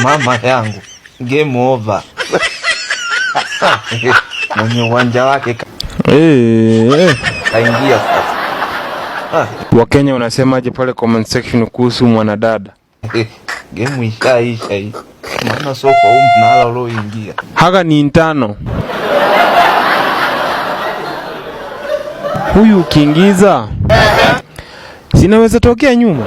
Mama yangu, game over. Mwenye uwanja wake kaingia sasa. Wakenya wanasemaje pale comment section kuhusu mwanadada? Game ishaisha hii. Maana soko huu mnala ulioingia. Haga ni intano. Huyu ukiingiza sinaweza tokea nyuma.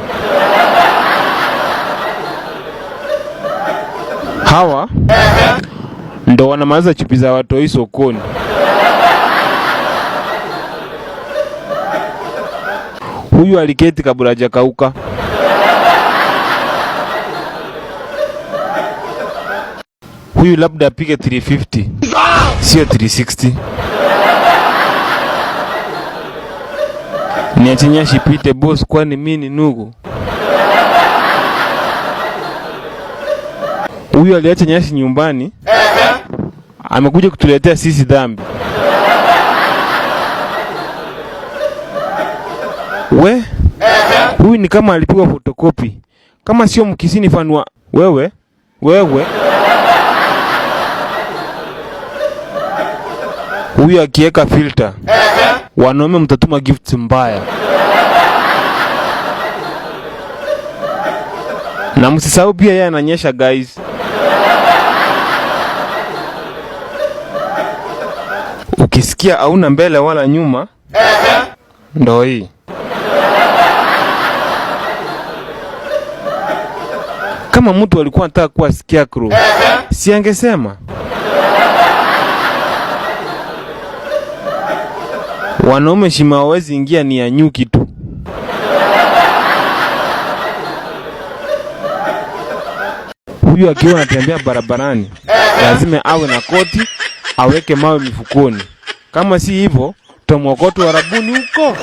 Hawa ndo wanamaliza chupi za watoi sokoni. Huyu aliketi kabla hajakauka. Huyu labda apige 350, sio 360. Niache nyashi pite boss, kwani mimi ni nugu. Huyu aliacha nyashi nyumbani, amekuja kutuletea sisi dhambi. Huyu ni kama alipigwa fotokopi. Kama sio mkisini fanwa wewe. Huyu akiweka filter, wanaume mtatuma gifts mbaya. Na msisahau pia yeye ananyesha guys. Ukisikia hauna mbele wala nyuma, ndo hii. Kama mtu alikuwa anataka kuwa scarecrow, si angesema? Wanaume shima hawezi ingia ni ya nyuki tu. Huyu akiwa anatembea barabarani, lazima awe na koti, aweke mawe mifukoni. Kama si hivyo, tutamwokota Arabuni huko.